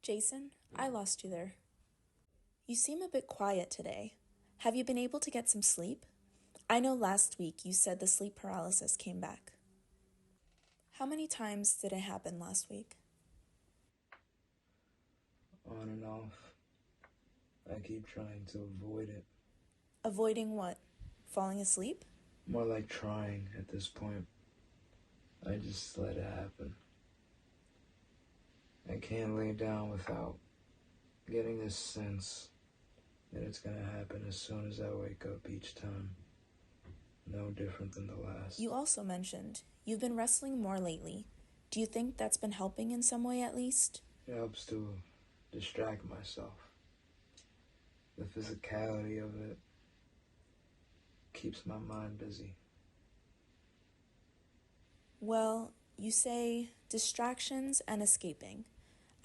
Jason, I lost you there. You seem a bit quiet today. Have you been able to get some sleep? I know last week you said the sleep paralysis came back. How many times did it happen last week? On and off. I keep trying to avoid it. Avoiding what? Falling asleep? More like trying at this point. I just let it happen. I can't lay down without getting this sense that it's gonna happen as soon as I wake up each time. No different than the last. You also mentioned you've been wrestling more lately. Do you think that's been helping in some way at least? It helps to distract myself. The physicality of it keeps my mind busy. Well, you say distractions and escaping.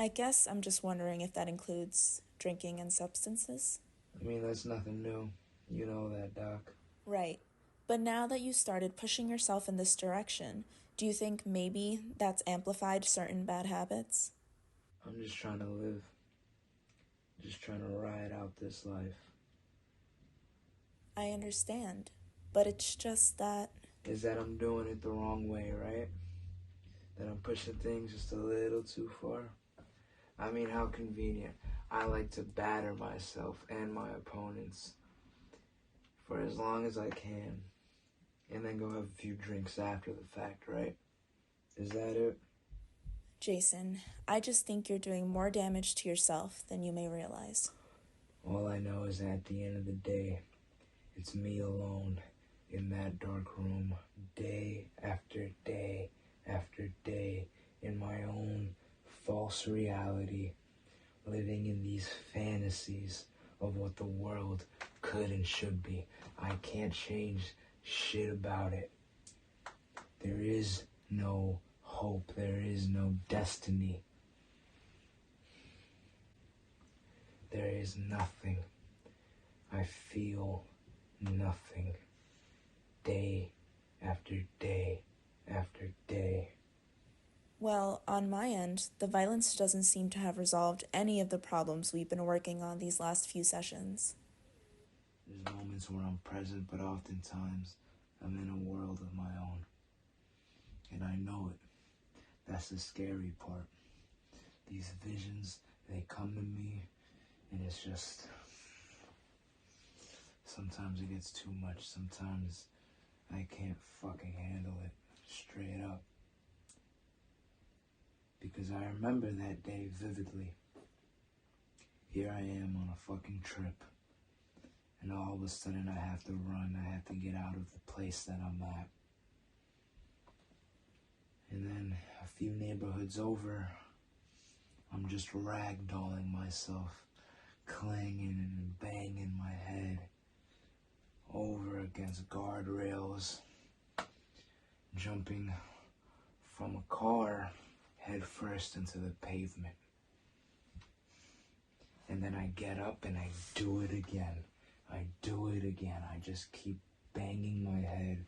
I guess I'm just wondering if that includes drinking and substances? I mean, that's nothing new. You know that, Doc. Right. But now that you started pushing yourself in this direction, do you think maybe that's amplified certain bad habits? I'm just trying to live. Just trying to ride out this life. I understand. But it's just that. Is that I'm doing it the wrong way, right? That I'm pushing things just a little too far. I mean, how convenient. I like to batter myself and my opponents for as long as I can, and then go have a few drinks after the fact, right? Is that it? Jason, I just think you're doing more damage to yourself than you may realize. All I know is that at the end of the day, it's me alone in that dark room, day after day after day, in my own false reality, living in these fantasies of what the world could and should be. I can't change shit about it. There is no hope. There is no destiny. There is nothing. I feel nothing. Day after day after day. Well, on my end, the violence doesn't seem to have resolved any of the problems we've been working on these last few sessions. There's moments where I'm present, but oftentimes I'm in a world of my own. And I know it. That's the scary part. These visions, they come to me, and it's just... Sometimes it gets too much. Sometimes I can't fucking handle it. Straight up. Because I remember that day vividly. Here I am on a fucking trip. And all of a sudden I have to run. I have to get out of the place that I'm at. And then a few neighborhoods over, I'm just ragdolling myself, clanging and banging my head over against guardrails, jumping from a car head first into the pavement. And then I get up and I do it again. I do it again. I just keep banging my head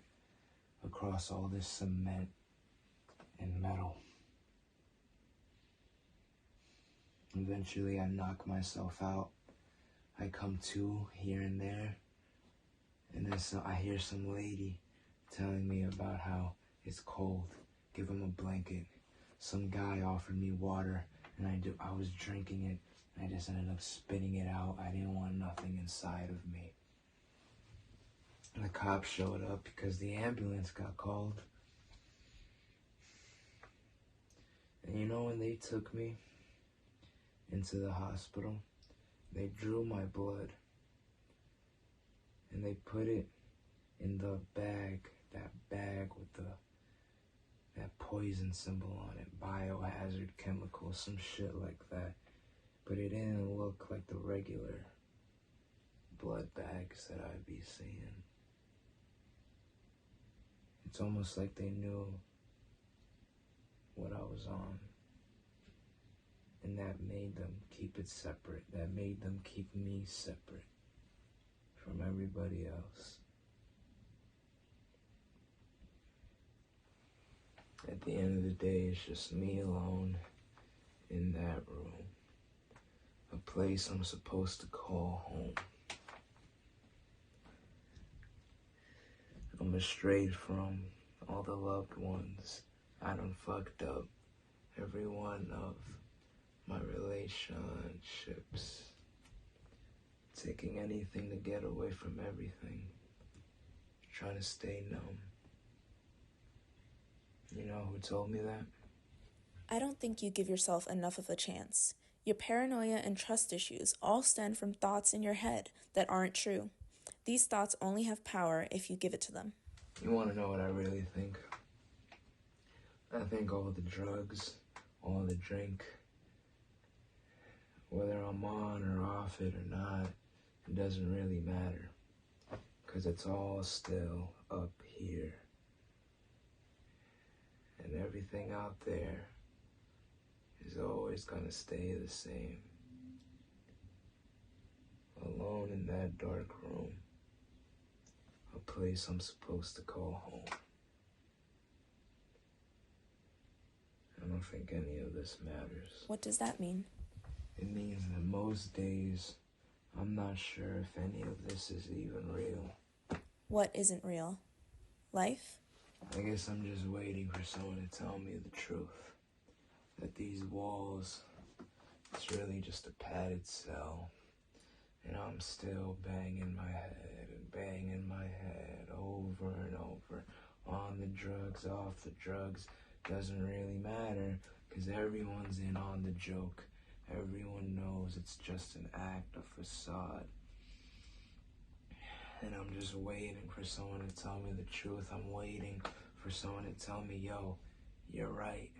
across all this cement and metal. Eventually I knock myself out. I come to here and there. And then I hear some lady telling me about how it's cold. Give him a blanket. Some guy offered me water, and I was drinking it, and I just ended up spitting it out. I didn't want nothing inside of me. And the cops showed up because the ambulance got called. And you know, when they took me into the hospital, they drew my blood, and they put it in the bag, that bag with that poison symbol on it, biohazard chemical, some shit like that. But it didn't look like the regular blood bags that I'd be seeing. It's almost like they knew what I was on. And that made them keep it separate. That made them keep me separate from everybody else. At the end of the day, it's just me alone in that room. a place I'm supposed to call home. I'm estrayed from all the loved ones I done fucked up. Every one of my relationships. Taking anything to get away from everything. Trying to stay numb. You know who told me that? I don't think you give yourself enough of a chance. Your paranoia and trust issues all stem from thoughts in your head that aren't true. These thoughts only have power if you give it to them. You want to know what I really think? I think all the drugs, all the drink, whether I'm on or off it or not, it doesn't really matter. 'Cause it's all still up here. And everything out there is always gonna stay the same. Alone in that dark room. A place I'm supposed to call home. I don't think any of this matters. What does that mean? It means that most days, I'm not sure if any of this is even real. What isn't real? Life? I guess I'm just waiting for someone to tell me the truth. That these walls, it's really just a padded cell. And I'm still banging my head over and over. On the drugs, off the drugs. Doesn't really matter, 'cause everyone's in on the joke. Everyone knows it's just an act, a facade. And I'm just waiting for someone to tell me the truth. I'm waiting for someone to tell me, yo, you're right.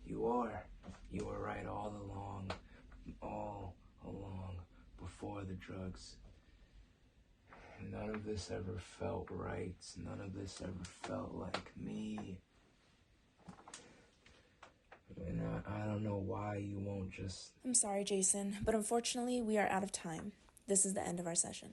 You are. You were right all along. All along. Before the drugs. None of this ever felt right. None of this ever felt like me. And I don't know why you won't just... I'm sorry, Jason, but unfortunately, we are out of time. This is the end of our session.